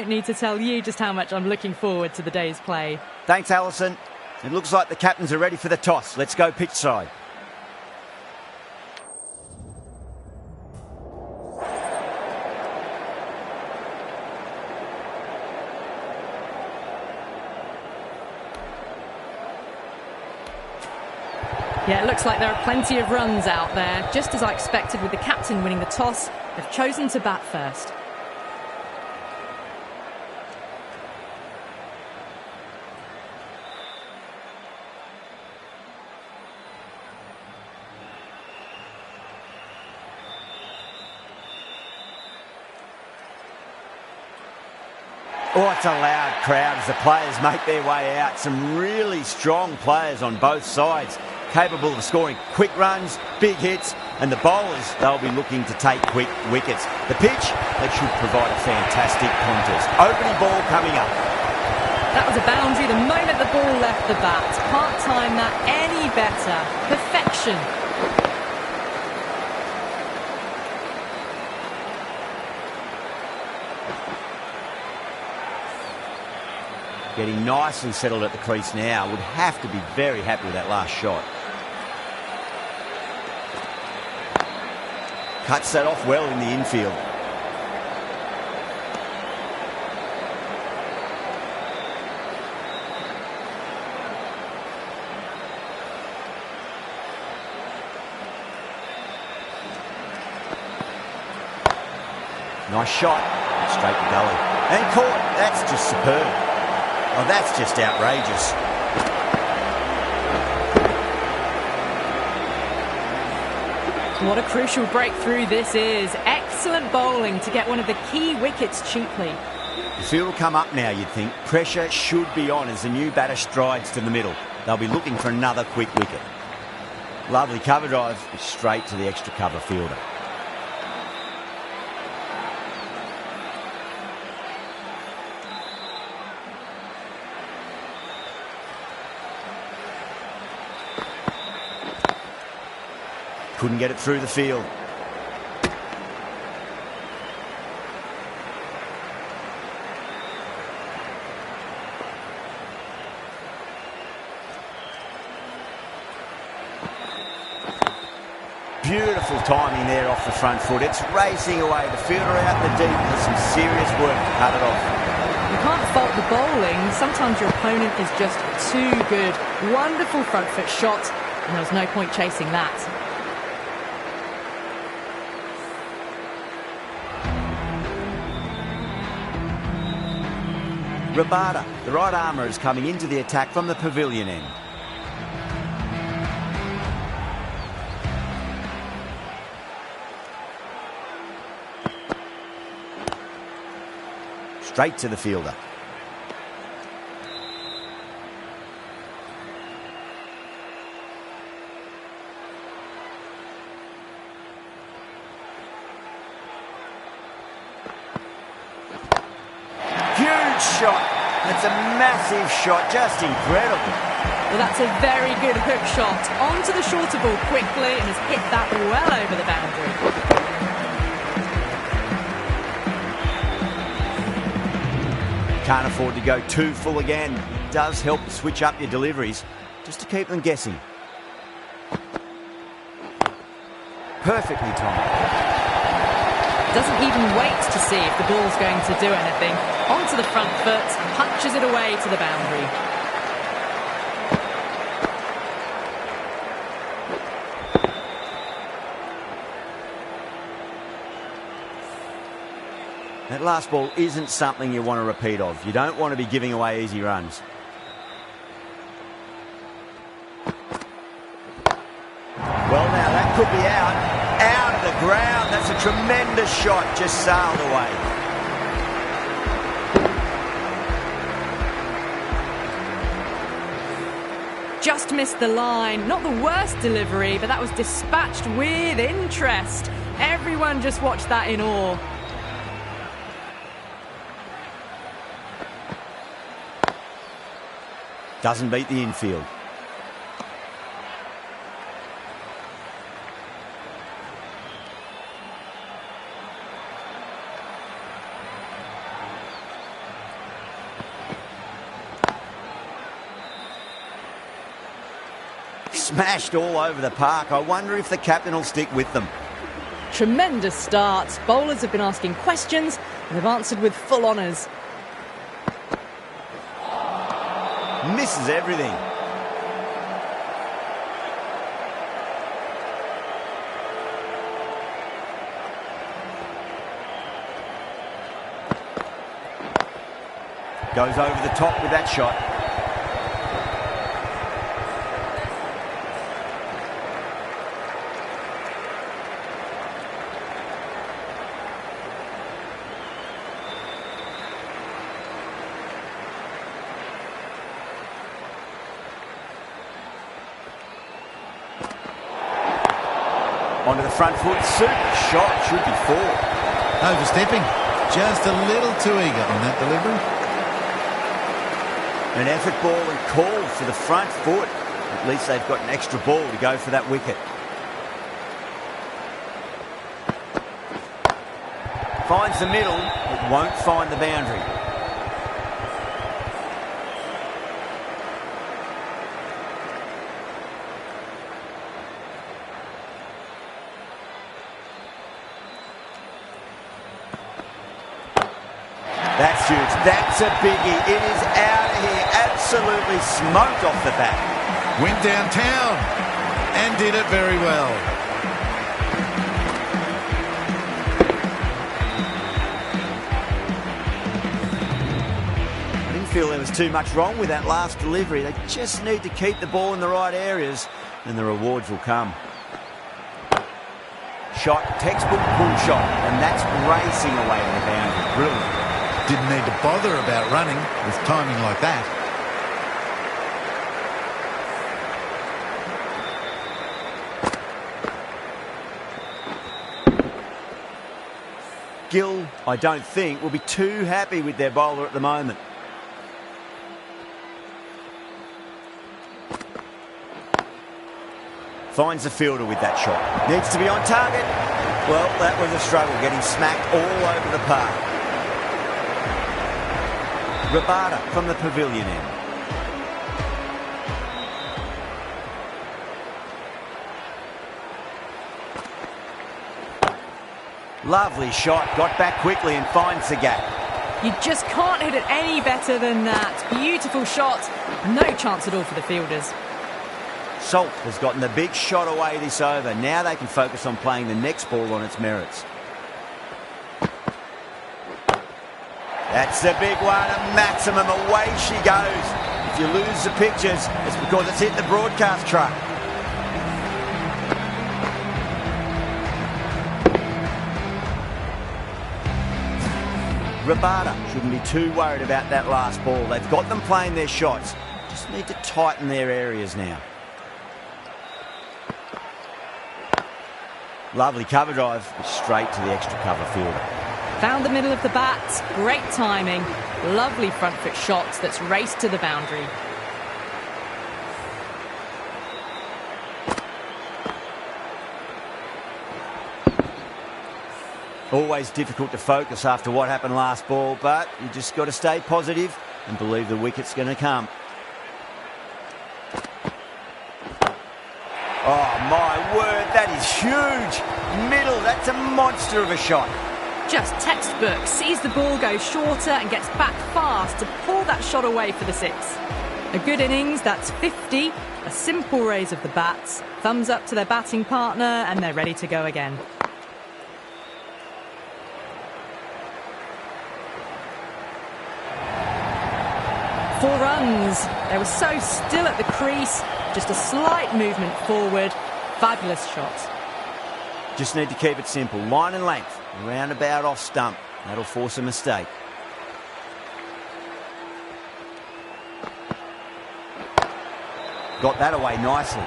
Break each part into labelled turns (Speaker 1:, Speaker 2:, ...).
Speaker 1: don't need to tell you just how much I'm looking forward to the day's play.
Speaker 2: Thanks, Alison. It looks like the captains are ready for the toss. Let's go pitch side.
Speaker 1: Yeah, it looks like there are plenty of runs out there. Just as I expected with the captain winning the toss, they've chosen to bat first.
Speaker 2: Oh, it's a loud crowd as the players make their way out. Some really strong players on both sides, capable of scoring quick runs, big hits, and the bowlers, they'll be looking to take quick wickets. The pitch, they should provide a fantastic contest. Opening ball coming up.
Speaker 1: That was a boundary the moment the ball left the bat. Can't time that any better. Perfection.
Speaker 2: Getting nicely settled at the crease now. Would have to be very happy with that last shot. Cuts that off well in the infield. Nice shot. Straight to gully. And caught. That's just superb. Oh, that's just outrageous.
Speaker 1: What a crucial breakthrough this is. Excellent bowling to get one of the key wickets cheaply.
Speaker 2: The field will come up now, you'd think. Pressure should be on as the new batter strides to the middle. They'll be looking for another quick wicket. Lovely cover drive, straight to the extra cover fielder. Couldn't get it through the field. Beautiful timing there off the front foot. It's racing away. The fielder out in the deep has some serious work to cut it off.
Speaker 1: You can't fault the bowling. Sometimes your opponent is just too good. Wonderful front foot shot, and there was no point chasing that.
Speaker 2: Rabada, the right armour, is coming into the attack from the pavilion end. Straight to the fielder. Shot. That's a massive shot, just incredible.
Speaker 1: Well, that's a very good hook shot. Onto the shorter ball quickly and has hit that well over the boundary.
Speaker 2: Can't afford to go too full again. It does help to switch up your deliveries, just to keep them guessing. Perfectly timed.
Speaker 1: Doesn't even wait to see if the ball's going to do anything. Onto the front foot, punches it away to the boundary.
Speaker 2: That last ball isn't something you want to repeat of. You don't want to be giving away easy runs. Well, now that could be out. Out of the ground. That's a tremendous shot. Just sailed away.
Speaker 1: Just missed the line. Not the worst delivery, but that was dispatched with interest. Everyone just watched that in awe.
Speaker 2: Doesn't beat the infield. smashed all over the park. I wonder if the captain will stick with them.
Speaker 1: Tremendous start. Bowlers have been asking questions and have answered with full honours.
Speaker 2: Misses everything. Goes over the top with that shot. Onto the front foot, super shot, should be 4.
Speaker 3: Overstepping, just a little too eager on that delivery.
Speaker 2: An effort ball and called for the front foot. At least they've got an extra ball to go for that wicket. Finds the middle, but won't find the boundary. That's huge. That's a biggie. It is out of here. Absolutely smoked off the bat.
Speaker 3: Went downtown and did it very well.
Speaker 2: I didn't feel there was too much wrong with that last delivery. They just need to keep the ball in the right areas and the rewards will come. Shot, textbook pull shot, and that's racing away to the boundary. Brilliant.
Speaker 3: Didn't need to bother about running with timing like that.
Speaker 2: Gill, I don't think, will be too happy with their bowler at the moment. Finds the fielder with that shot. Needs to be on target. Well, that was a struggle, getting smacked all over the park. Rabada from the pavilion end. Lovely shot, got back quickly and finds the gap.
Speaker 1: You just can't hit it any better than that. Beautiful shot. No chance at all for the fielders.
Speaker 2: Salt has gotten the big shot away this over. Now they can focus on playing the next ball on its merits. That's the big one, a maximum. Away she goes. If you lose the pictures, it's because it's hit the broadcast truck. Rabada shouldn't be too worried about that last ball. They've got them playing their shots. Just need to tighten their areas now. Lovely cover drive, but straight to the extra cover fielder.
Speaker 1: Found the middle of the bat, great timing, lovely front foot shot that's raced to the boundary.
Speaker 2: Always difficult to focus after what happened last ball, but you just got to stay positive and believe the wicket's going to come. Oh my word, that is huge. Middle, that's a monster of a shot.
Speaker 1: Just textbook, sees the ball go shorter and gets back fast to pull that shot away for the 6. A good innings, that's 50, a simple raise of the bats, thumbs up to their batting partner and they're ready to go again. Four runs. They were so still at the crease, just a slight movement forward. Fabulous shot.
Speaker 2: Just need to keep it simple. Line and length. Roundabout off stump. That'll force a mistake. Got that away nicely.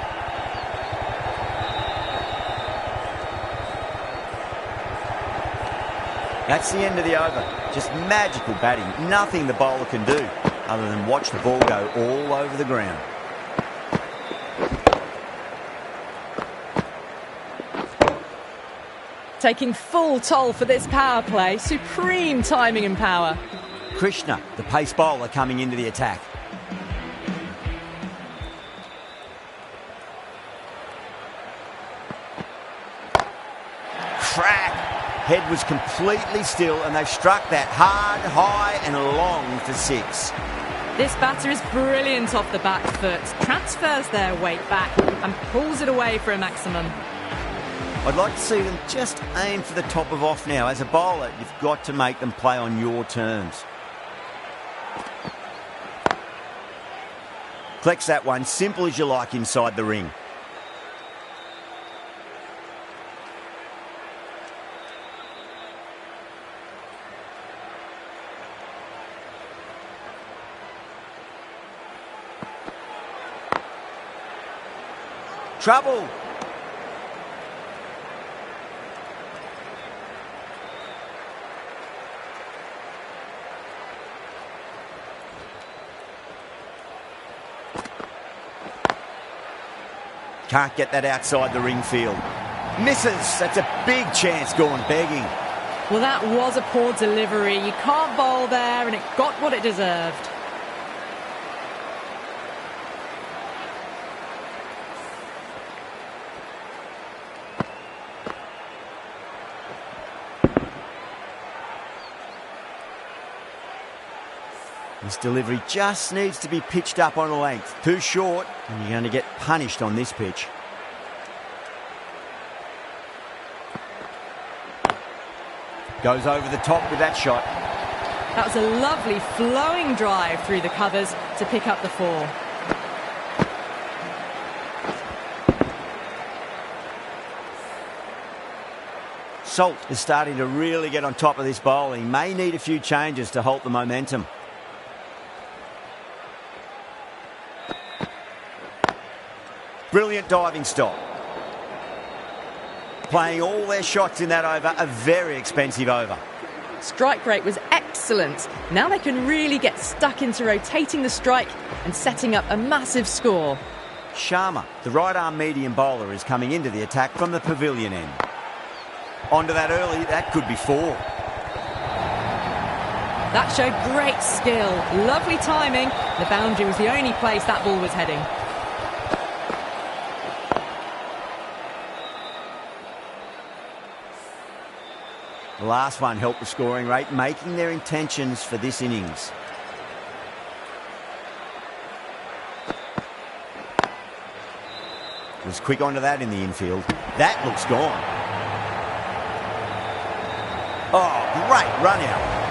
Speaker 2: That's the end of the over. Just magical batting. Nothing the bowler can do other than watch the ball go all over the ground.
Speaker 1: Taking full toll for this power play. Supreme timing and power.
Speaker 2: Krishna, the pace bowler, coming into the attack. Head was completely still and they've struck that hard, high and long for 6.
Speaker 1: This batter is brilliant off the back foot, transfers their weight back and pulls it away for a maximum.
Speaker 2: I'd like to see them just aim for the top of off now. As a bowler, you've got to make them play on your terms. Collects that one, simple as you like inside the ring. Trouble. Can't get that outside the ring field. Misses. That's a big chance going begging.
Speaker 1: Well, that was a poor delivery. You can't bowl there, and it got what it deserved.
Speaker 2: This delivery just needs to be pitched up on a length. Too short, and you're going to get punished on this pitch. Goes over the top with that shot.
Speaker 1: That was a lovely flowing drive through the covers to pick up the 4.
Speaker 2: Salt is starting to really get on top of this bowling. May need a few changes to halt the momentum. Brilliant diving stop. Playing all their shots in that over, a very expensive over.
Speaker 1: Strike rate was excellent. Now they can really get stuck into rotating the strike and setting up a massive score.
Speaker 2: Sharma, the right-arm medium bowler, is coming into the attack from the pavilion end. Onto that early, that could be 4.
Speaker 1: That showed great skill. Lovely timing. The boundary was the only place that ball was heading.
Speaker 2: The last one helped the scoring rate, making their intentions for this innings. Was quick onto that in the infield. That looks gone. Oh, great run out.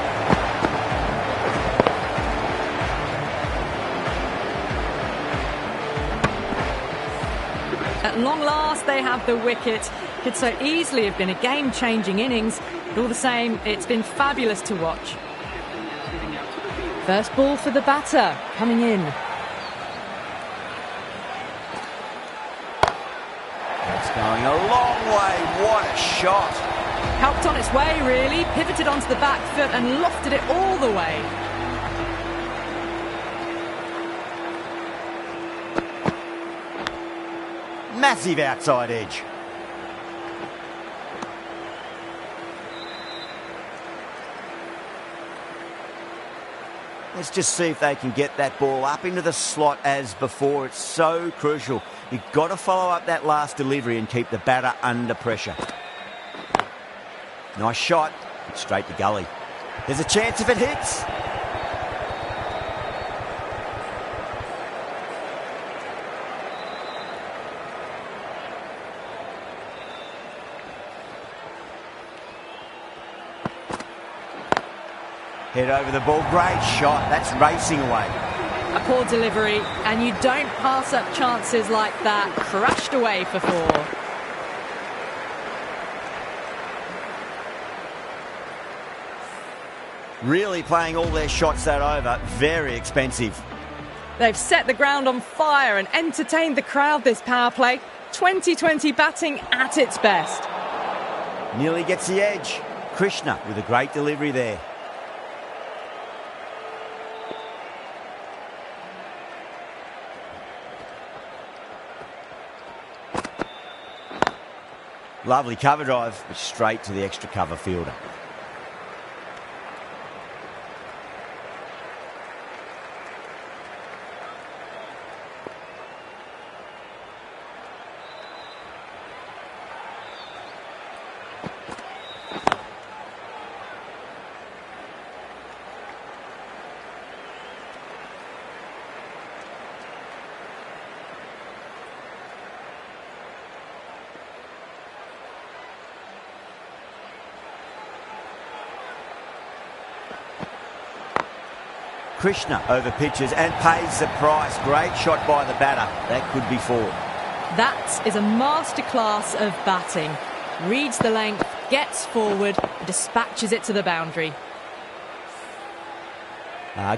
Speaker 1: At long last, they have the wicket. Could so easily have been a game-changing innings, but all the same, it's been fabulous to watch. First ball for the batter, coming in.
Speaker 2: That's going a long way. What a shot.
Speaker 1: Helped on its way, really. Pivoted onto the back foot and lofted it all the way.
Speaker 2: Massive outside edge. Let's just see if they can get that ball up into the slot as before. It's so crucial. You've got to follow up that last delivery and keep the batter under pressure. Nice shot. Straight to gully. There's a chance if it hits. Head over the ball, great shot. That's racing away.
Speaker 1: A poor delivery, and you don't pass up chances like that. Crashed away for 4.
Speaker 2: Really playing all their shots that over. Very expensive.
Speaker 1: They've set the ground on fire and entertained the crowd this power play. 2020 batting at its best.
Speaker 2: Nearly gets the edge. Krishna with a great delivery there. Lovely cover drive, but straight to the extra cover fielder. Krishna over pitches and pays the price. Great shot by the batter. That could be 4.
Speaker 1: That is a masterclass of batting. Reads the length, gets forward, and dispatches it to the boundary.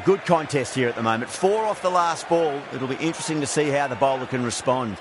Speaker 2: Good contest here at the moment. 4 off the last ball. It'll be interesting to see how the bowler can respond.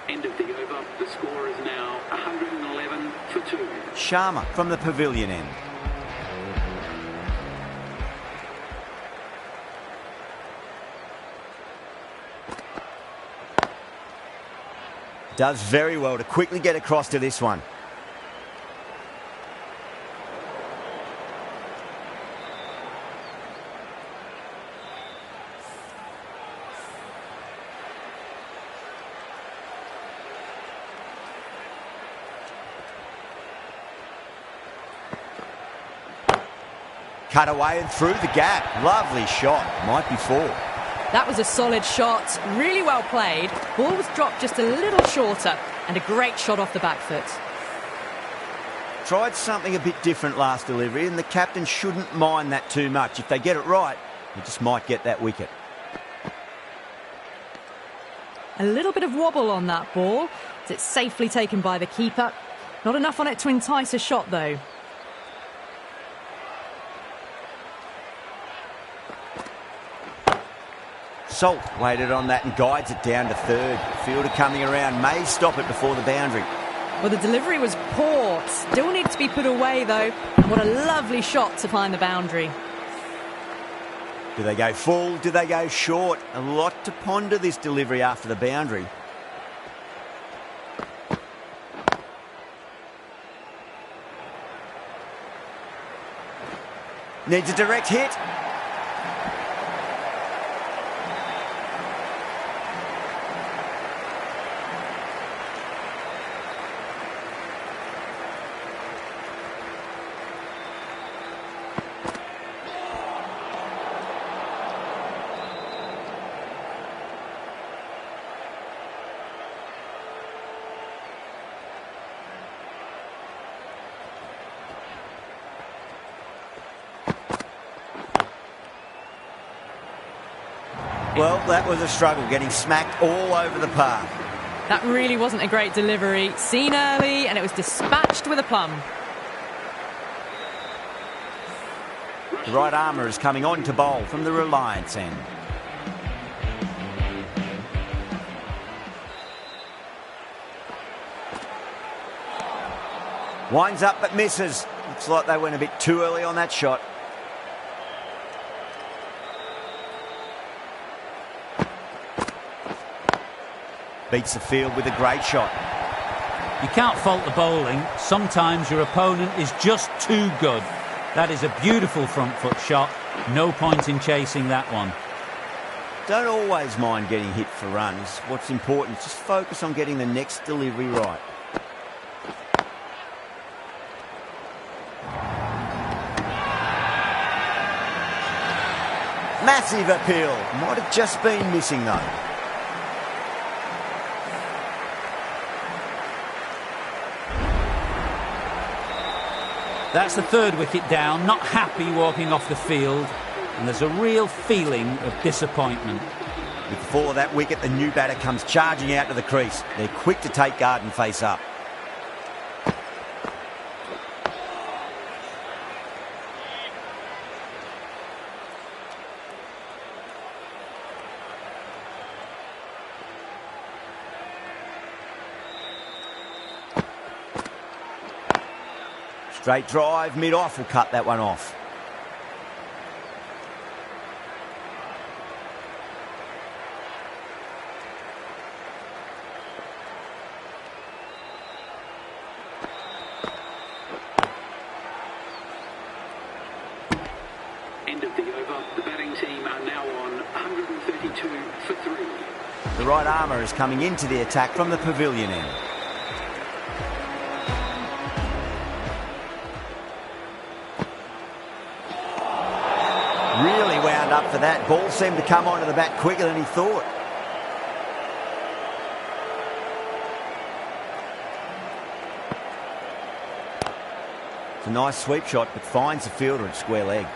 Speaker 4: End of the over. The score is now 111 for 2.
Speaker 2: Sharma from the pavilion end. Does very well to quickly get across to this one. Cut away and through the gap. Lovely shot. Might be 4.
Speaker 1: That was a solid shot, really well played. Ball was dropped just a little shorter, and a great shot off the back foot.
Speaker 2: Tried something a bit different last delivery, and the captain shouldn't mind that too much. If they get it right, they just might get that wicket.
Speaker 1: A little bit of wobble on that ball. It's safely taken by the keeper. Not enough on it to entice a shot, though.
Speaker 2: Salt waited on that and guides it down to 3rd. Fielder coming around may stop it before the boundary.
Speaker 1: Well, the delivery was poor. Still needs to be put away, though. And what a lovely shot to find the boundary.
Speaker 2: Do they go full? Do they go short? A lot to ponder this delivery after the boundary. Needs a direct hit. Well, that was a struggle, getting smacked all over the park.
Speaker 1: That really wasn't a great delivery. Seen early, and it was dispatched with a plum.
Speaker 2: The right armour is coming on to bowl from the Reliance end. Winds up but misses. Looks like they went a bit too early on that shot. Beats the field with a great shot.
Speaker 5: You can't fault the bowling. Sometimes your opponent is just too good. That is a beautiful front foot shot. No point in chasing that one.
Speaker 2: Don't always mind getting hit for runs. What's important is just focus on getting the next delivery right. Massive appeal. Might have just been missing though.
Speaker 5: That's the 3rd wicket down. Not happy walking off the field. And there's a real feeling of disappointment.
Speaker 2: With the fall of that wicket, the new batter comes charging out to the crease. They're quick to take guard and face up. Straight drive, mid-off will cut that one off. The right armour is coming into the attack from the pavilion end. Really wound up for that. Ball seemed to come onto the bat quicker than he thought. It's a nice sweep shot, but finds the fielder at square leg.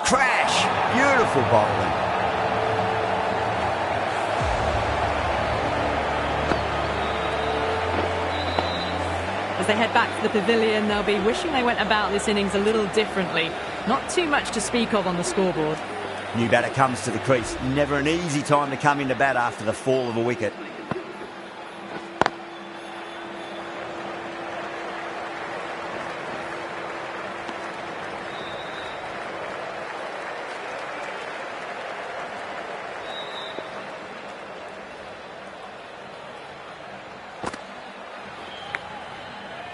Speaker 2: Crash! Beautiful bowling.
Speaker 1: As they head back to the pavilion, they'll be wishing they went about this innings a little differently. Not too much to speak of on the scoreboard.
Speaker 2: New batter comes to the crease. Never an easy time to come into bat after the fall of a wicket.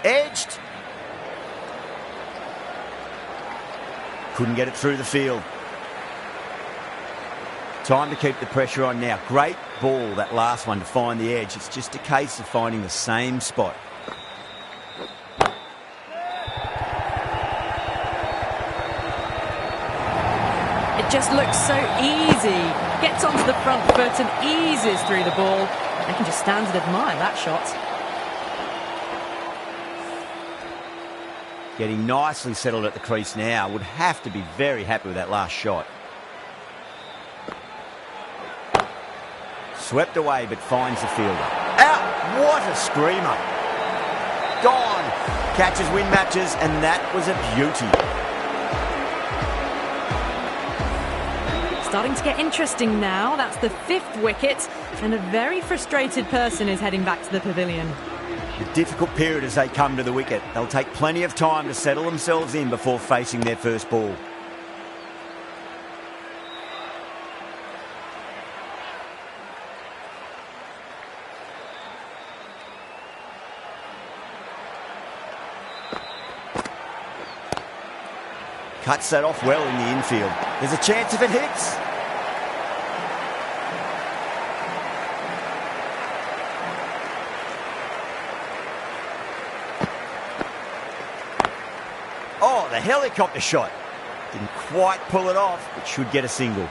Speaker 2: Edged. Couldn't get it through the field. Time to keep the pressure on now. Great ball, that last one, to find the edge. It's just a case of finding the same spot.
Speaker 1: It just looks so easy. Gets onto the front foot and eases through the ball. They can just stand and admire that shot.
Speaker 2: Getting nicely settled at the crease now. Would have to be very happy with that last shot. Swept away, but finds the fielder. Out! What a screamer! Gone! Catches win matches, and that was a beauty.
Speaker 1: Starting to get interesting now. That's the 5th wicket, and a very frustrated person is heading back to the pavilion.
Speaker 2: A difficult period as they come to the wicket. They'll take plenty of time to settle themselves in before facing their first ball. Cuts that off well in the infield. There's a chance if it hits. Oh, the helicopter shot. Didn't quite pull it off, but should get a single.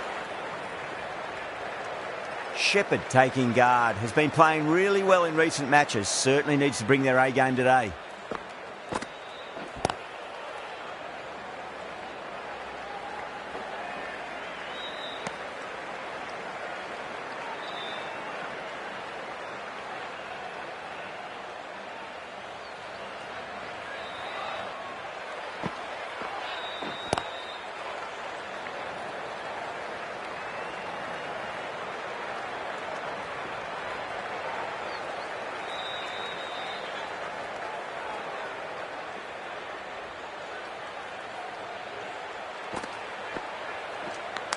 Speaker 2: Shepherd taking guard. Has been playing really well in recent matches. Certainly needs to bring their A game today.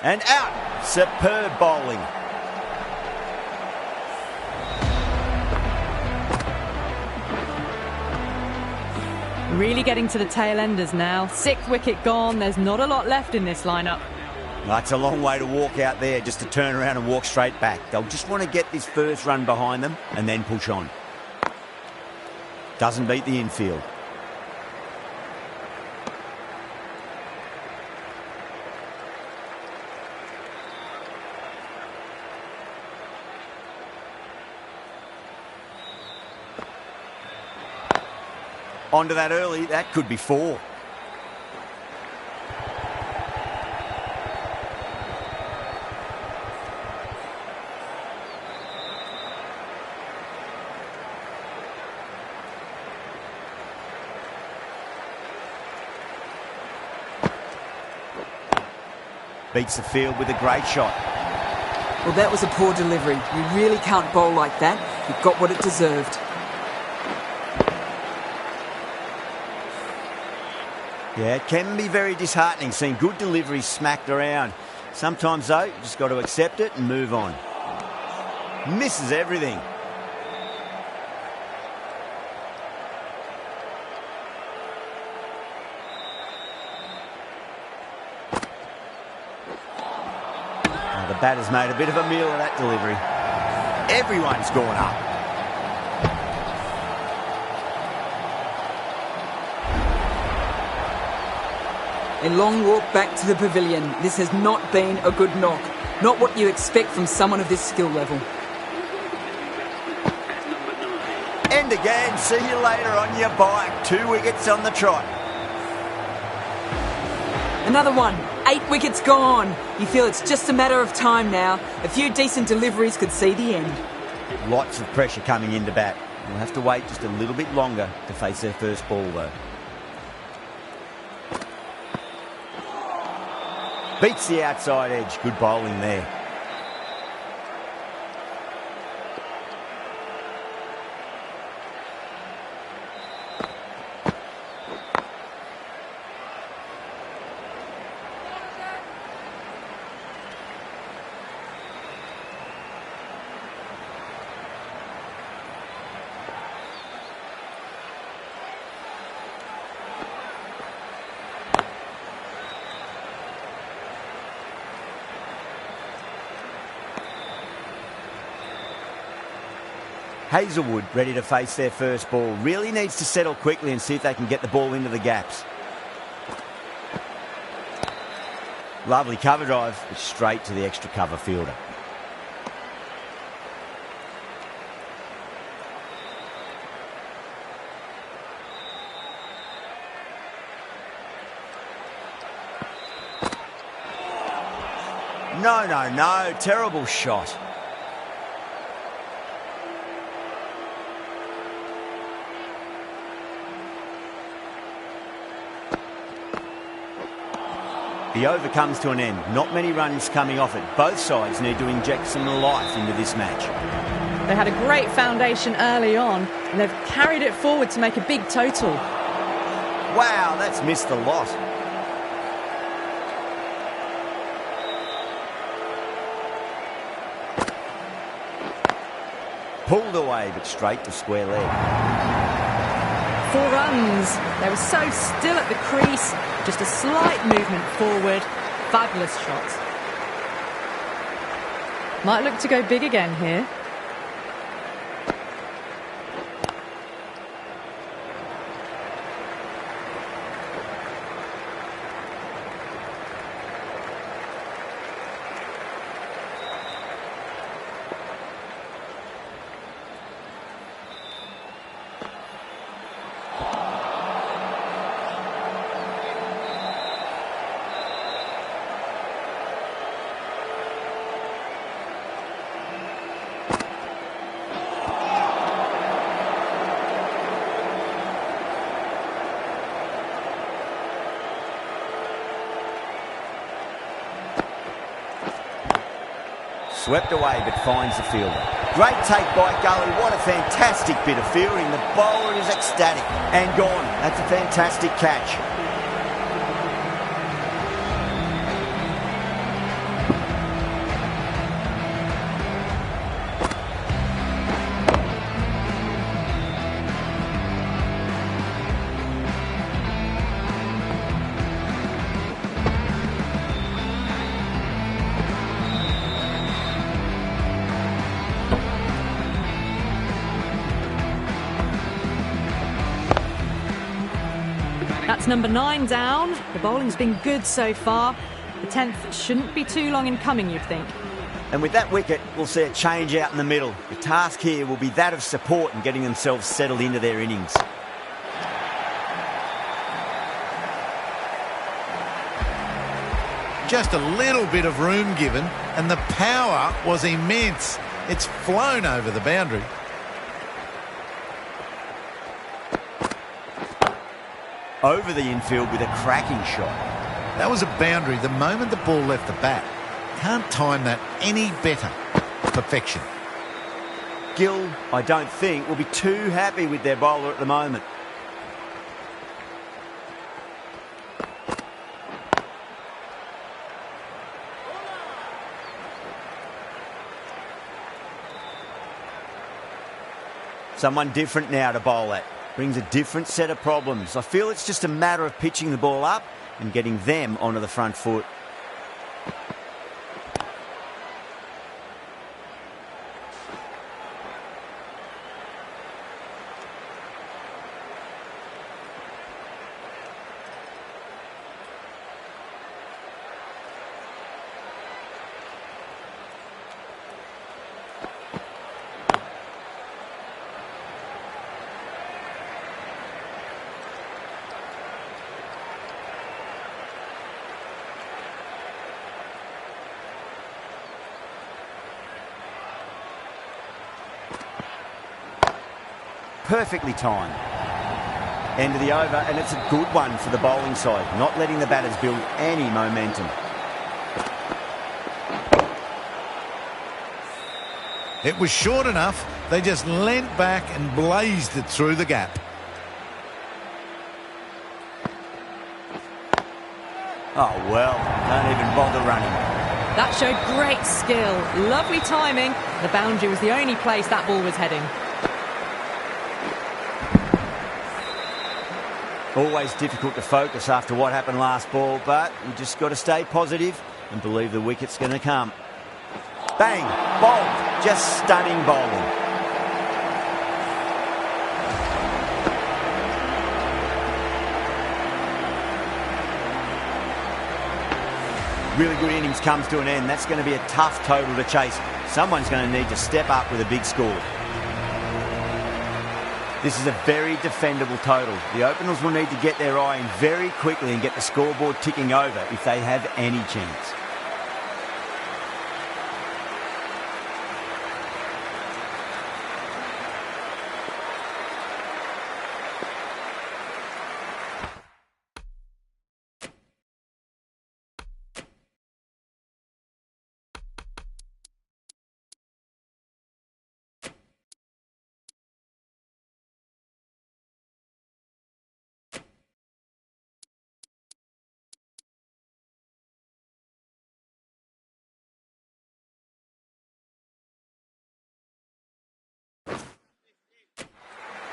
Speaker 2: And out. Superb bowling.
Speaker 1: Really getting to the tail enders now. 6th wicket gone. There's not a lot left in this lineup.
Speaker 2: That's a long way to walk out there, just to turn around and walk straight back. They'll just want to get this first run behind them and then push on. Doesn't beat the infield. Onto that early, that could be 4. Beats the field with a great shot.
Speaker 6: Well, that was a poor delivery. You really can't bowl like that. It got what it deserved.
Speaker 2: Yeah, it can be very disheartening seeing good deliveries smacked around. Sometimes, though, you just got to accept it and move on. Misses everything. The batter's made a bit of a meal of that delivery. Everyone's gone up.
Speaker 6: A long walk back to the pavilion. This has not been a good knock. Not what you expect from someone of this skill level.
Speaker 2: End again. See you later on your bike. 2 wickets on the trot.
Speaker 6: Another one. 8 wickets gone. You feel it's just a matter of time now. A few decent deliveries could see the end.
Speaker 2: Lots of pressure coming into bat. We'll have to wait just a little bit longer to face their first ball, though. Beats the outside edge. Good bowling there. Hazelwood ready to face their first ball. Really needs to settle quickly and see if they can get the ball into the gaps. Lovely cover drive, but straight to the extra cover fielder. No. Terrible shot. The over comes to an end. Not many runs coming off it. Both sides need to inject some life into this match.
Speaker 1: They had a great foundation early on, and they've carried it forward to make a big total.
Speaker 2: Wow, that's missed a lot. Pulled away, but straight to square leg.
Speaker 1: 4 runs. They were so still at the crease. Just a slight movement forward. Fabulous shot. Might look to go big again here.
Speaker 2: Swept away, but finds the fielder. Great take by Gully. What a fantastic bit of fielding. The bowler is ecstatic. And gone. That's a fantastic catch.
Speaker 1: That's number 9 down. The bowling's been good so far. The 10th shouldn't be too long in coming, you'd think.
Speaker 2: And with that wicket, we'll see a change out in the middle. The task here will be that of support and getting themselves settled into their innings.
Speaker 3: Just a little bit of room given, and the power was immense. It's flown over the boundary.
Speaker 2: Over the infield with a cracking shot.
Speaker 3: That was a boundary the moment the ball left the bat. Can't time that any better. Perfection.
Speaker 2: Gill, I don't think, will be too happy with their bowler at the moment. Someone different now to bowl at. Brings a different set of problems. I feel it's just a matter of pitching the ball up and getting them onto the front foot. perfectly timed. End of the over, and it's a good one for the bowling side, not letting the batters build any momentum.
Speaker 3: It was short enough, they just leant back and blazed it through the gap.
Speaker 2: Oh, well, don't even bother running.
Speaker 1: That showed great skill. Lovely timing. The boundary was the only place that ball was heading.
Speaker 2: Always difficult to focus after what happened last ball, but you just got to stay positive and believe the wicket's going to come. Bang! Bowled. Just stunning bowling. Really good innings comes to an end. That's going to be a tough total to chase. Someone's going to need to step up with a big score. This is a very defendable total. The openers will need to get their eye in very quickly and get the scoreboard ticking over if they have any chance.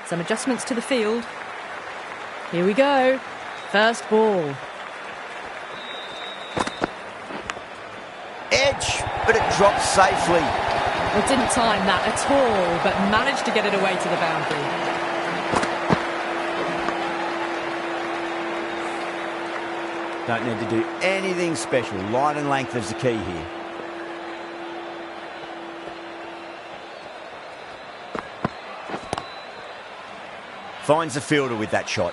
Speaker 1: Some adjustments to the field. Here we go. First ball.
Speaker 2: Edge, but it drops safely.
Speaker 1: Well, didn't time that at all, but managed to get it away to the boundary.
Speaker 2: Don't need to do anything special. Line and length is the key here. Finds the fielder with that shot.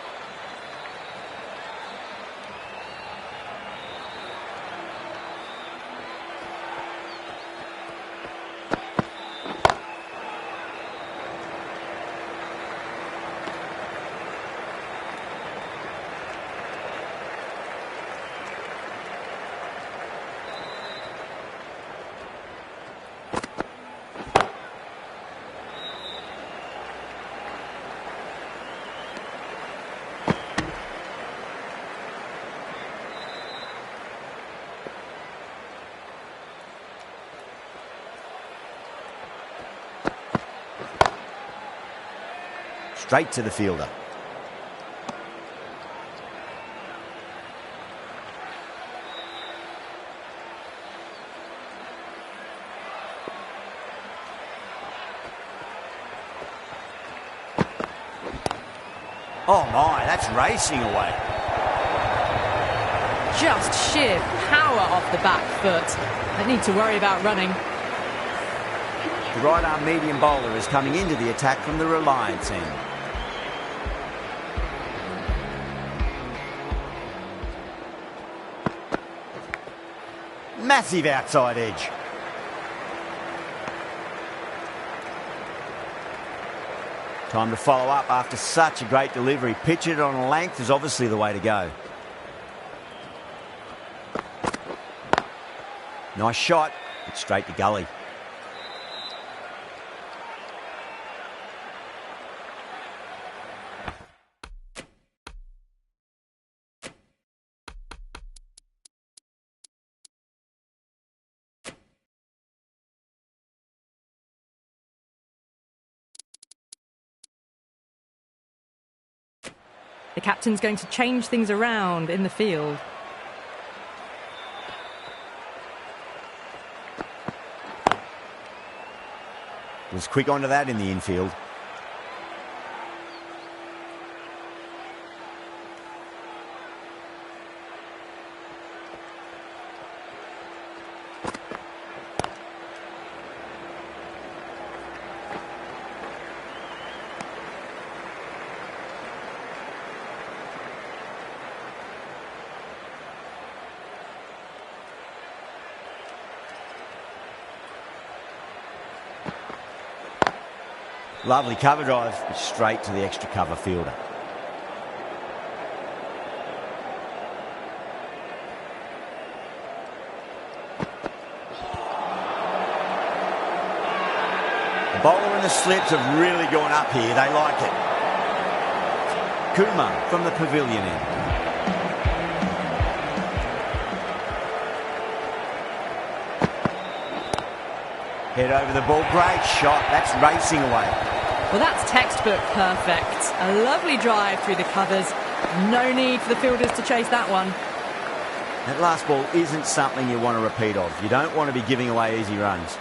Speaker 2: Straight to the fielder. Oh my, that's racing away.
Speaker 1: Just sheer power off the back foot. Don't need to worry about running.
Speaker 2: The right-arm medium bowler is coming into the attack from the Reliance end. Massive outside edge. Time to follow up after such a great delivery. Pitch it on a length is obviously the way to go. Nice shot, but straight to gully.
Speaker 1: The captain's going to change things around in the field.
Speaker 2: Was quick onto that in the infield. Lovely cover drive, straight to the extra cover fielder. The bowler and the slips have really gone up here. They like it. Kumar from the pavilion end. Head over the ball. Great shot. That's racing away.
Speaker 1: Well, that's textbook perfect. A lovely drive through the covers. No need for the fielders to chase that one.
Speaker 2: That last ball isn't something you want to repeat of. You don't want to be giving away easy runs.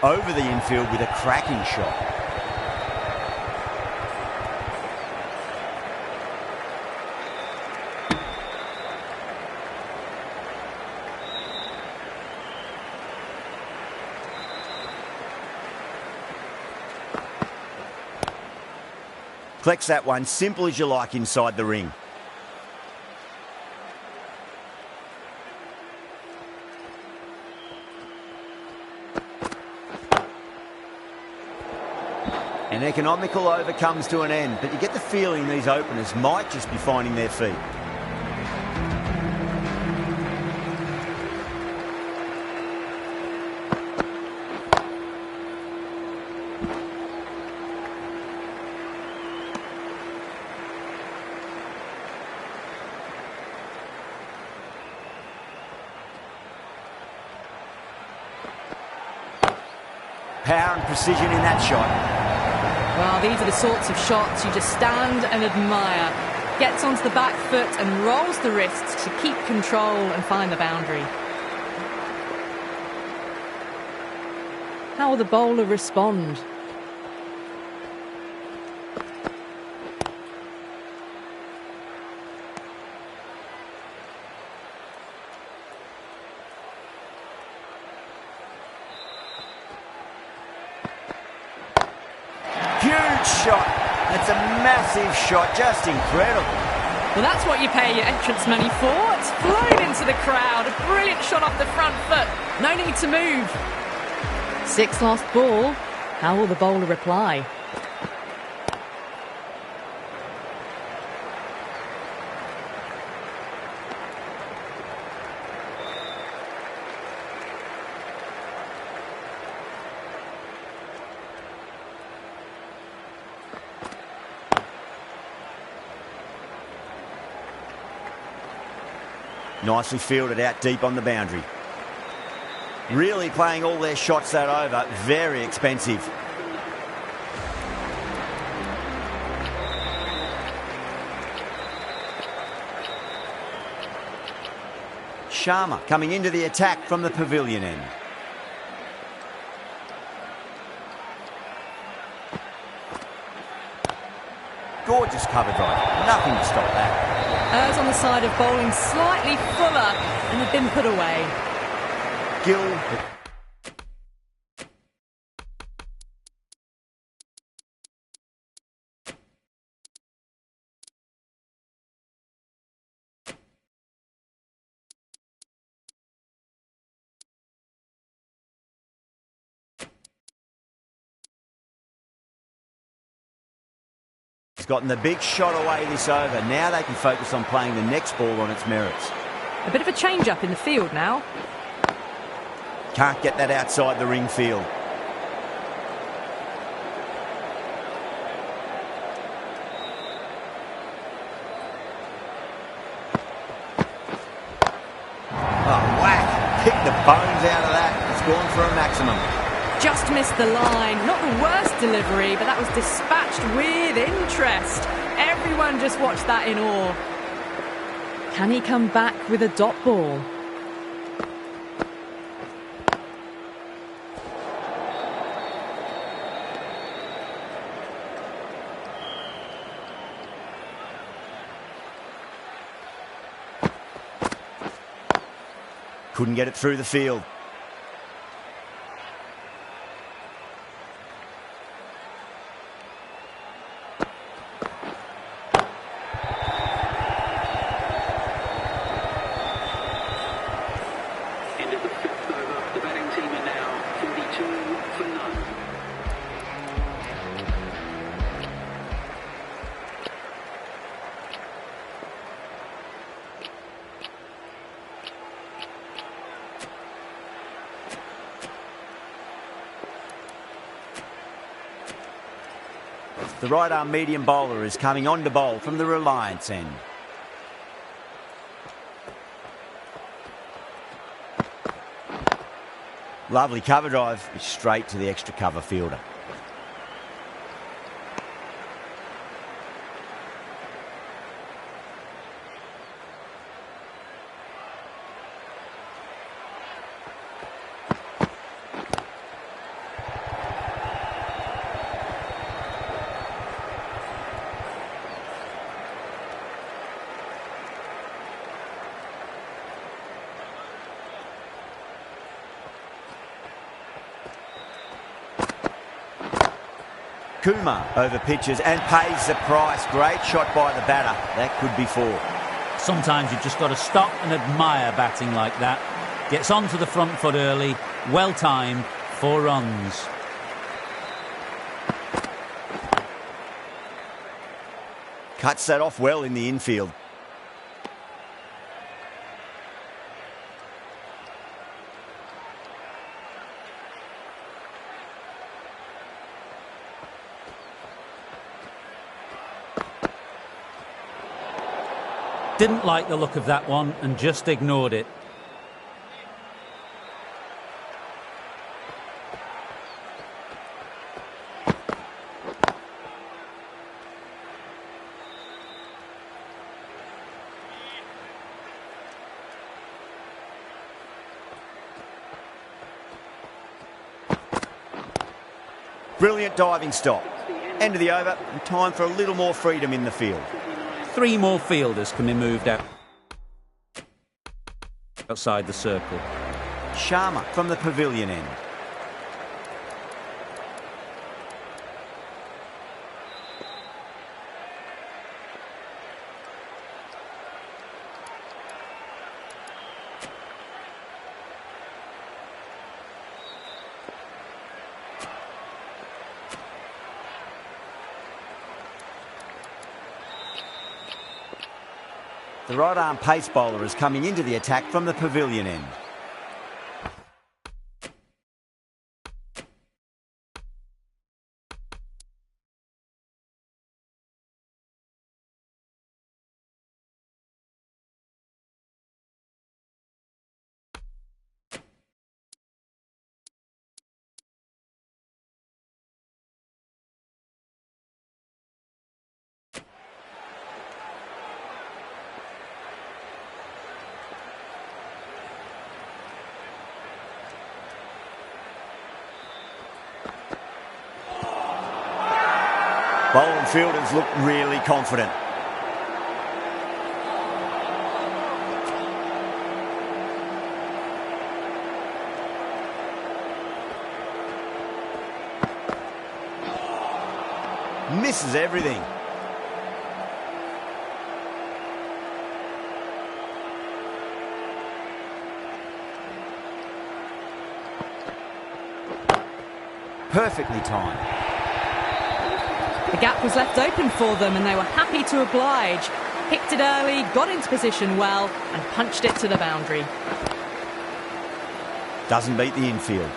Speaker 2: Over the infield with a cracking shot. Collects that one, simple as you like inside the ring. An economical over comes to an end, but you get the feeling these openers might just be finding their feet. Power and precision in that shot.
Speaker 1: Well, these are the sorts of shots you just stand and admire. Gets onto the back foot and rolls the wrists to keep control and find the boundary. How will the bowler respond?
Speaker 2: Huge shot. That's a massive shot. Just incredible.
Speaker 1: Well, that's what you pay your entrance money for. It's flown into the crowd. A brilliant shot off the front foot. No need to move. 6 lost ball. How will the bowler reply?
Speaker 2: Nicely fielded out deep on the boundary. Really playing all their shots that over. Very expensive. Sharma coming into the attack from the pavilion end. Gorgeous cover drive. Nothing to stop that.
Speaker 1: Errs on the side of bowling slightly fuller and had been put away.
Speaker 2: Gill. He's gotten the big shot away this over. Now they can focus on playing the next ball on its merits.
Speaker 1: A bit of a change-up in the field now.
Speaker 2: Can't get that outside the ring field. Oh, whack. Pick the bones out of that. It's gone for a maximum.
Speaker 1: Just missed the line. Not the worst delivery, but that was dispatched with interest. Everyone just watched that in awe. Can he come back with a dot ball?
Speaker 2: Couldn't get it through the field.
Speaker 4: End of the fifth over. The batting team are now 42 for none.
Speaker 2: The right-arm medium bowler is coming on to bowl from the Reliance end. Lovely cover drive, straight to the extra cover fielder. Kumar over pitches and pays the price. Great shot by the batter. That could be four.
Speaker 5: Sometimes you've just got to stop and admire batting like that. Gets onto the front foot early. Well timed. 4 runs.
Speaker 2: Cuts that off well in the infield.
Speaker 5: Didn't like the look of that one and just ignored it.
Speaker 2: Brilliant diving stop. End of the over and time for a little more freedom in the field.
Speaker 5: 3 more fielders can be moved out outside the circle.
Speaker 2: Sharma from the pavilion end. The right-arm pace bowler is coming into the attack from the pavilion end. Bowling fielders look really confident. Misses everything. Perfectly timed.
Speaker 1: The gap was left open for them and they were happy to oblige. Picked it early, got into position well and punched it to the boundary.
Speaker 2: Doesn't beat the infield.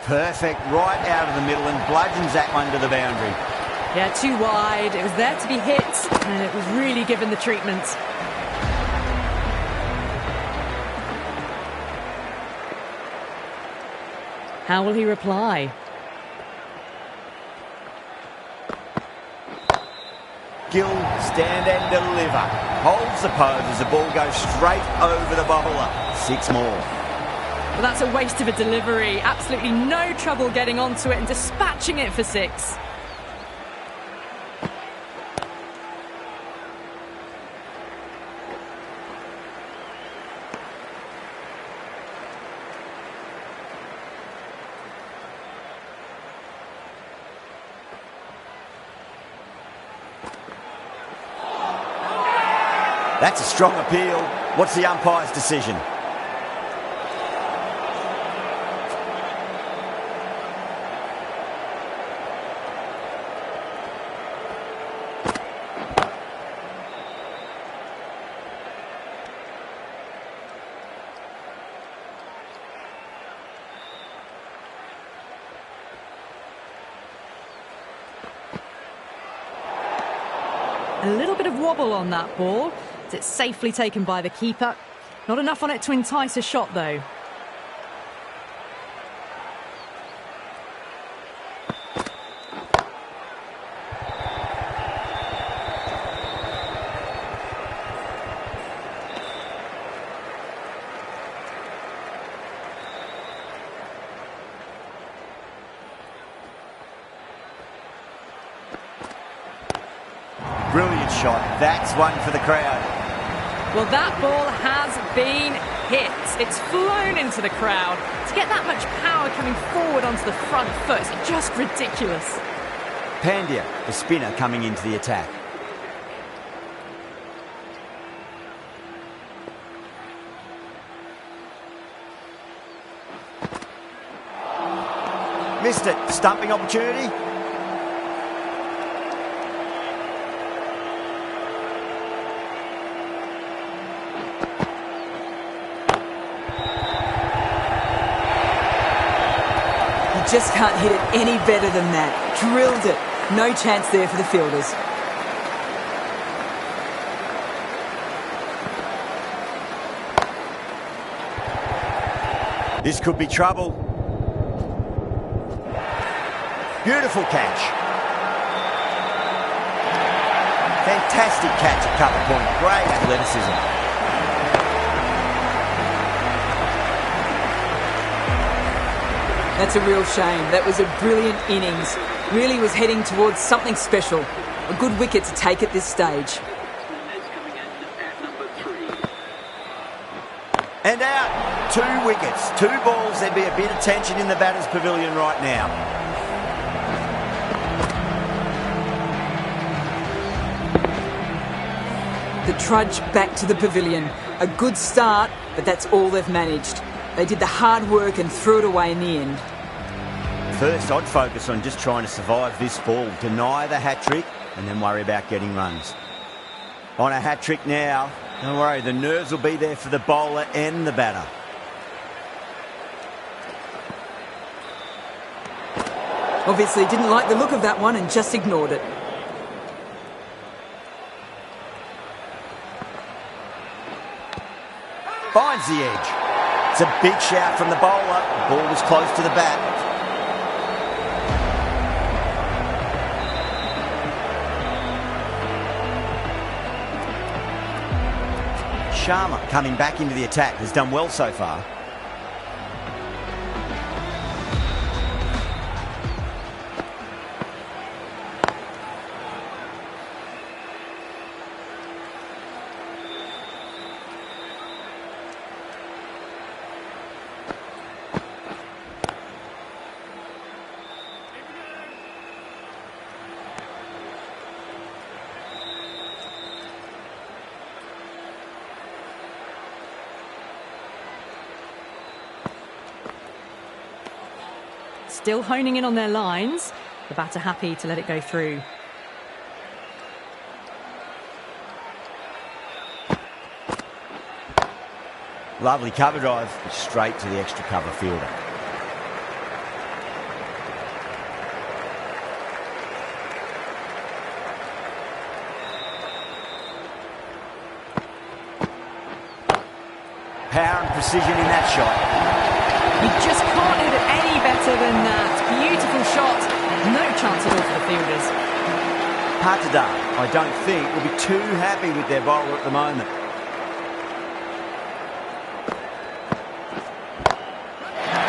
Speaker 2: Perfect, right out of the middle and bludgeons that one to the boundary.
Speaker 1: Yeah, too wide. It was there to be hit and it was really given the treatment. How will he reply?
Speaker 2: skill, stand and deliver. Holds the pose as the ball goes straight over the bowler. 6 more.
Speaker 1: Well, that's a waste of a delivery. Absolutely no trouble getting onto it and dispatching it for 6.
Speaker 2: That's a strong appeal. What's the umpire's decision?
Speaker 1: A little bit of wobble on that ball. It's safely taken by the keeper. Not enough on it to entice a shot, though.
Speaker 2: Brilliant shot. That's one for the crowd.
Speaker 1: Well, that ball has been hit. It's flown into the crowd. To get that much power coming forward onto the front foot is just ridiculous.
Speaker 2: Pandya, the spinner, coming into the attack. Missed it. Stumping opportunity.
Speaker 6: Just can't hit it any better than that. Drilled it. No chance there for the fielders.
Speaker 2: This could be trouble. Beautiful catch. Fantastic catch at cover point. Great athleticism.
Speaker 6: That's a real shame. That was a brilliant innings. Really was heading towards something special. A good wicket to take at this stage.
Speaker 2: And out. 2 wickets. 2 balls. There'd be a bit of tension in the batter's pavilion right now.
Speaker 6: The trudge back to the pavilion. A good start, but that's all they've managed. They did the hard work and threw it away in the end.
Speaker 2: First, I'd focus on just trying to survive this ball, deny the hat-trick, and then worry about getting runs. On a hat-trick now, don't worry, the nerves will be there for the bowler and the batter.
Speaker 6: Obviously didn't like the look of that one and just ignored it.
Speaker 2: Finds the edge. It's a big shout from the bowler. The ball was close to the bat. Sharma coming back into the attack has done well so far.
Speaker 1: Still honing in on their lines. The batter happy to let it go through.
Speaker 2: Lovely cover drive, straight to the extra cover fielder. Power and precision in that shot.
Speaker 1: You just can't hit it any better than that. Beautiful shot. No chance at all for the fielders.
Speaker 2: Patada, I don't think, will be too happy with their bowler at the moment.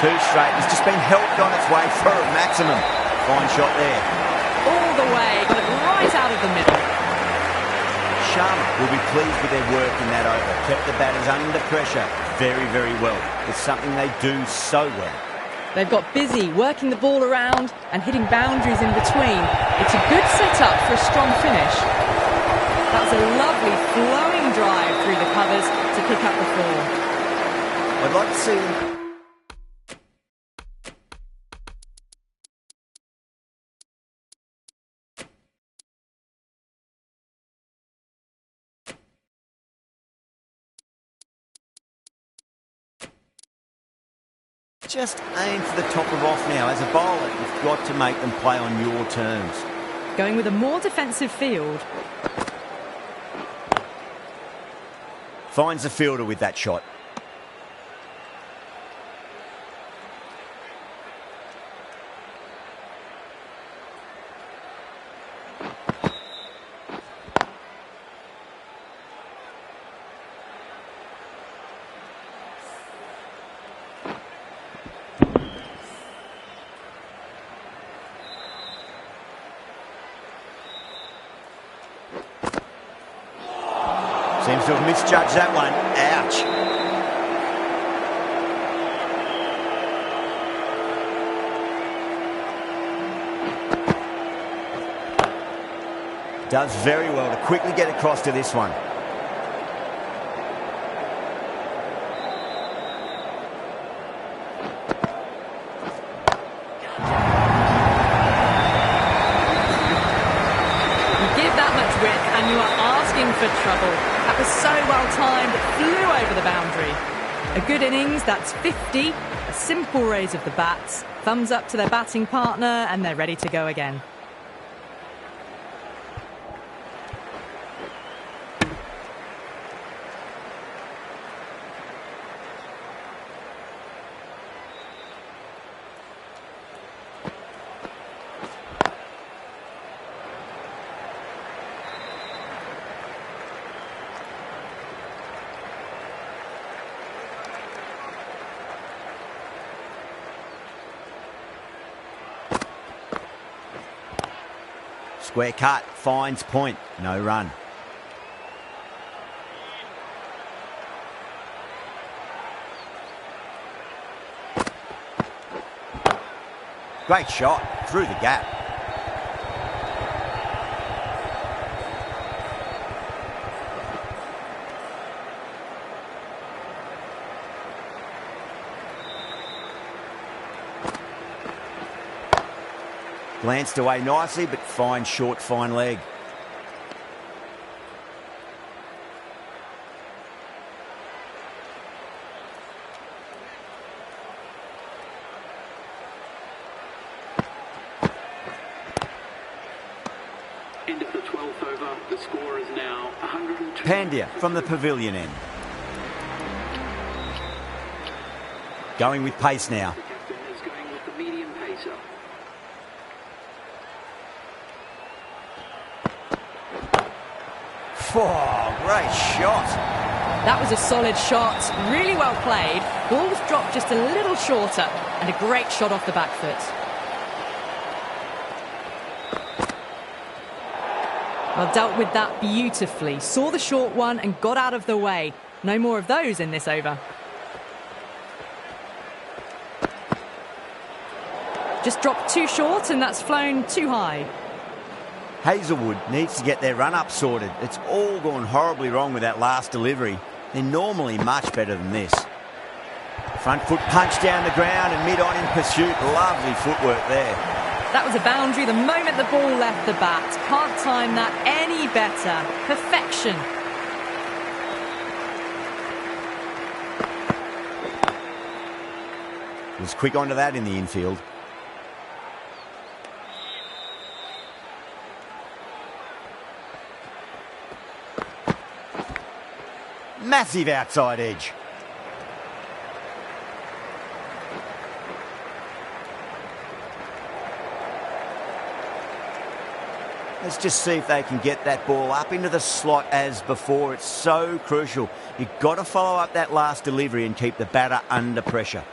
Speaker 2: Too straight. It's just been helped on its way for a maximum. Fine shot there.
Speaker 1: All the way, got it right out of the middle.
Speaker 2: Sharma will be pleased with their work in that over. Kept the batters under pressure very, very well. It's something they do so well.
Speaker 1: They've got busy working the ball around and hitting boundaries in between. It's a good setup for a strong finish. That was a lovely flowing drive through the covers to pick up the 4.
Speaker 2: I'd like to see them. Just aim for the top of off now. As a bowler, you've got to make them play on your terms.
Speaker 1: Going with a more defensive field.
Speaker 2: Finds the fielder with that shot. Seems to have misjudged that one. Ouch. Does very well to quickly get across to this one.
Speaker 1: And you are asking for trouble. That was so well timed, it flew over the boundary. A good innings, that's 50. A simple raise of the bats. Thumbs up to their batting partner, and they're ready to go again.
Speaker 2: Square cut, finds point, no run. Great shot, through the gap. Glanced away nicely, but fine short, fine leg.
Speaker 4: End of the 12th over. The score is now 102.
Speaker 2: Pandya from the pavilion end. Going with pace now.
Speaker 4: The captain is going with the medium pacer.
Speaker 2: Oh, great shot.
Speaker 1: That was a solid shot, really well played. Ball's dropped just a little shorter, and a great shot off the back foot. Well, dealt with that beautifully. Saw the short one and got out of the way. No more of those in this over. Just dropped too short, and that's flown too high.
Speaker 2: Hazelwood needs to get their run-up sorted. It's all gone horribly wrong with that last delivery. They're normally much better than this. Front foot punch down the ground and mid-on in pursuit. Lovely footwork there.
Speaker 1: That was a boundary the moment the ball left the bat. Can't time that any better. Perfection.
Speaker 2: Was quick onto that in the infield. Massive outside edge. Let's just see if they can get that ball up into the slot as before. It's so crucial. You've got to follow up that last delivery and keep the batter under pressure.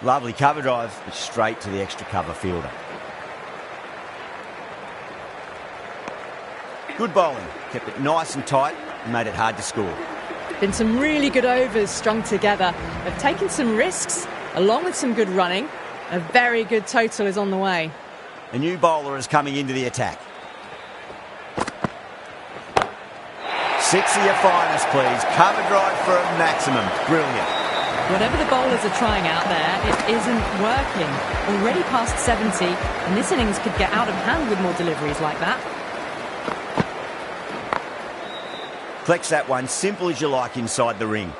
Speaker 2: Lovely cover drive, but straight to the extra cover fielder. Good bowling, kept it nice and tight and made it hard to score.
Speaker 1: Been some really good overs strung together. They've taken some risks, along with some good running. A very good total is on the way.
Speaker 2: A new bowler is coming into the attack. 6 of your finest, please. Cover drive for a maximum. Brilliant.
Speaker 1: Whatever the bowlers are trying out there, it isn't working. Already past 70, and this innings could get out of hand with more deliveries like that.
Speaker 2: Collects that one, simple as you like inside the ring.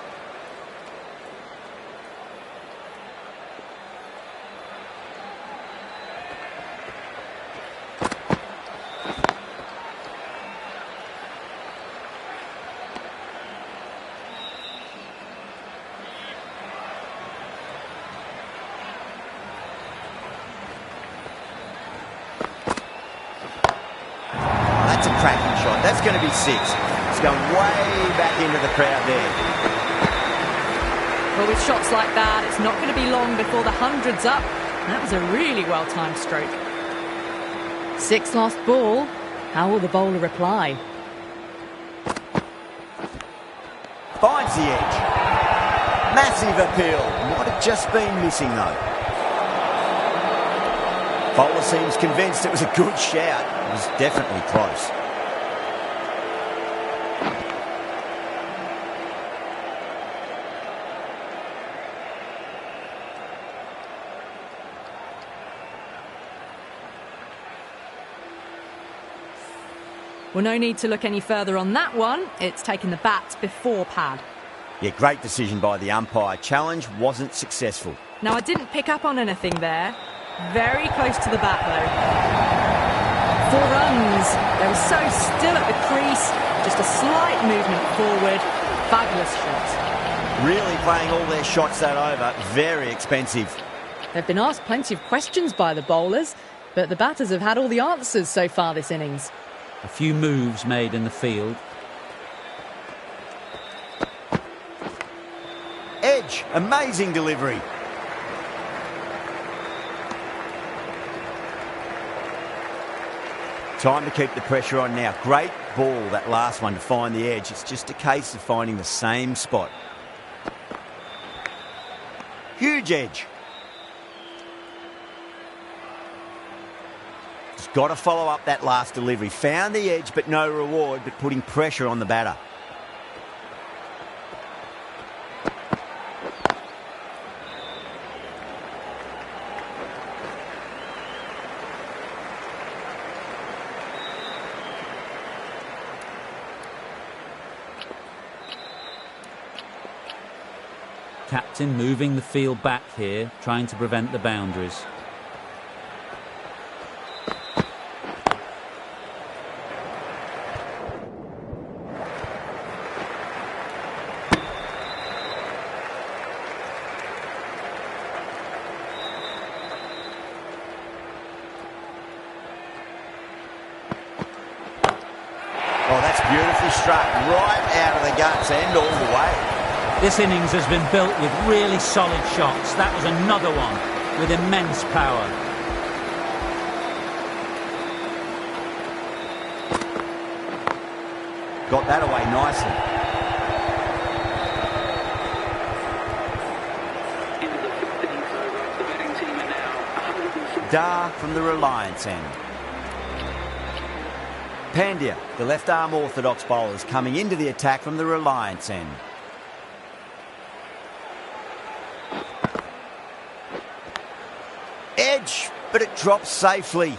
Speaker 2: That's a cracking shot. That's going to be 6. It's going way back into the crowd there.
Speaker 1: Well, with shots like that, it's not going to be long before the 100's up. That was a really well-timed stroke. 6 last ball. How will the bowler reply?
Speaker 2: Finds the edge. Massive appeal. Might have just been missing though. Bowler seems convinced it was a good shout. It was definitely close.
Speaker 1: Well, no need to look any further on that one. It's taken the bat before pad.
Speaker 2: Yeah, great decision by the umpire. Challenge wasn't successful.
Speaker 1: Now, I didn't pick up on anything there. Very close to the bat, though. 4 runs. They were so still at the crease. Just a slight movement forward. Fabulous shot.
Speaker 2: Really playing all their shots that over. Very expensive.
Speaker 1: They've been asked plenty of questions by the bowlers, but the batters have had all the answers so far this innings.
Speaker 5: A few moves made in the field.
Speaker 2: Edge. Amazing delivery. Time to keep the pressure on now. Great ball, that last one, to find the edge. It's just a case of finding the same spot. Huge edge. Just got to follow up that last delivery. Found the edge, but no reward, but putting pressure on the batter.
Speaker 5: Captain moving the field back here, trying to prevent the boundaries.
Speaker 2: Oh, that's beautifully struck, right out of the guts and all the way.
Speaker 5: This innings has been built with really solid shots. That was another one with immense power.
Speaker 2: Got that away nicely.
Speaker 4: Into the 15th over, the batting team are now 106.
Speaker 2: Dar from the Reliance end. Pandya, the left-arm orthodox bowlers, coming into the attack from the Reliance end. Edge, but it drops safely.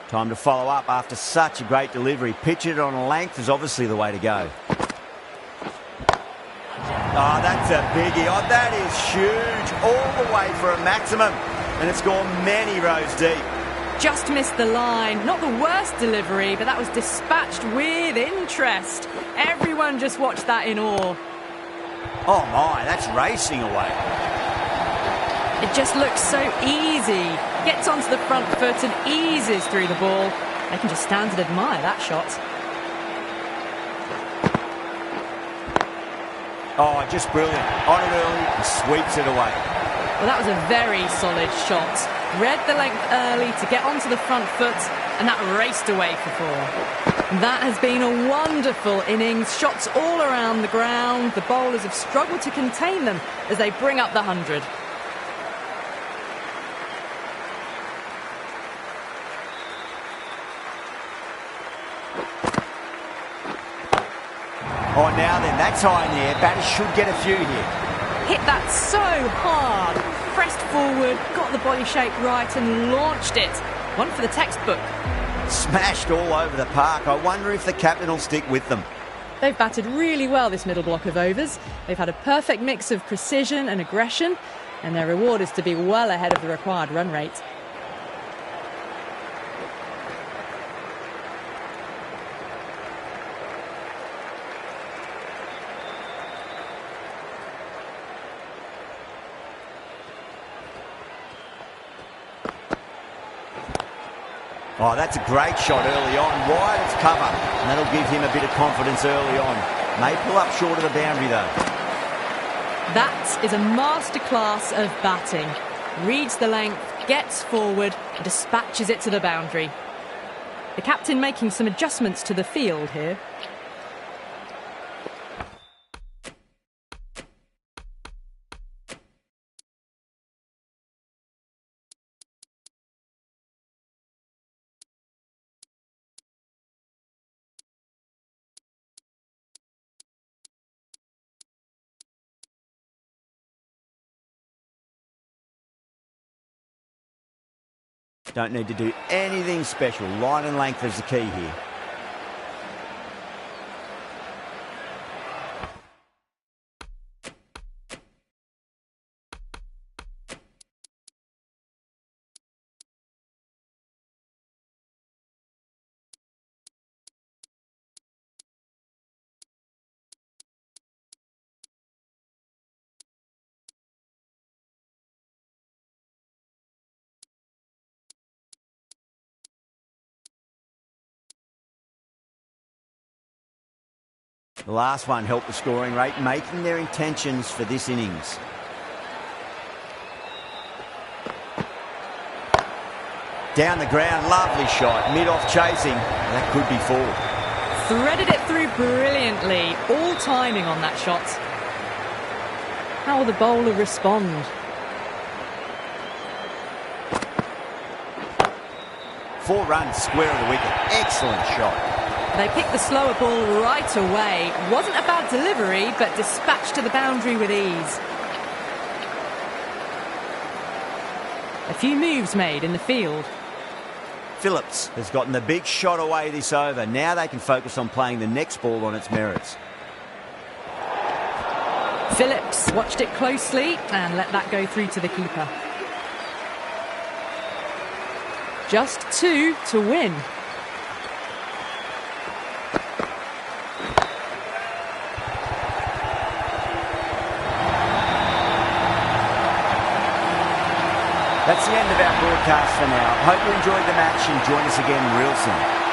Speaker 2: Time to follow up after such a great delivery. Pitch it on a length is obviously the way to go. Oh, that's a biggie. Oh, that is huge. All the way for a maximum. and it's gone many rows deep.
Speaker 1: Just missed the line. Not the worst delivery, but that was dispatched with interest. Everyone just watched that in awe.
Speaker 2: Oh my, that's racing away.
Speaker 1: It just looks so easy. Gets onto the front foot and eases through the ball. They can just stand and admire that shot.
Speaker 2: Oh, just brilliant. On it early and sweeps it away.
Speaker 1: Well, that was a very solid shot. Read the length early to get onto the front foot, and that raced away for 4. That has been a wonderful innings. Shots all around the ground. The bowlers have struggled to contain them as they bring up the 100.
Speaker 2: Oh, now then, that's high in the air. Batters should get a few here.
Speaker 1: Hit that so hard. Pressed forward, got the body shape right and launched it. One for the textbook.
Speaker 2: Smashed all over the park. I wonder if the captain will stick with them.
Speaker 1: They've batted really well this middle block of overs. They've had a perfect mix of precision and aggression, and their reward is to be well ahead of the required run rate.
Speaker 2: Oh, that's a great shot early on. Wide of cover, and that'll give him a bit of confidence early on. May pull up short of the boundary, though.
Speaker 1: That is a masterclass of batting. Reads the length, gets forward, and dispatches it to the boundary. The captain making some adjustments to the field here.
Speaker 2: Don't need to do anything special. Line and length is the key here. The last one helped the scoring rate, making their intentions for this innings. Down the ground, lovely shot, mid-off chasing. That could be 4.
Speaker 1: Threaded it through brilliantly. All timing on that shot. How will the bowler respond?
Speaker 2: Four runs, square of the wicket. Excellent shot.
Speaker 1: They picked the slower ball right away. Wasn't a bad delivery, but dispatched to the boundary with ease. A few moves made in the field.
Speaker 2: Phillips has gotten the big shot away this over. Now they can focus on playing the next ball on its merits.
Speaker 1: Phillips watched it closely and let that go through to the keeper. Just 2 to win.
Speaker 2: That's the end of our broadcast for now. Hope you enjoyed the match and join us again real soon.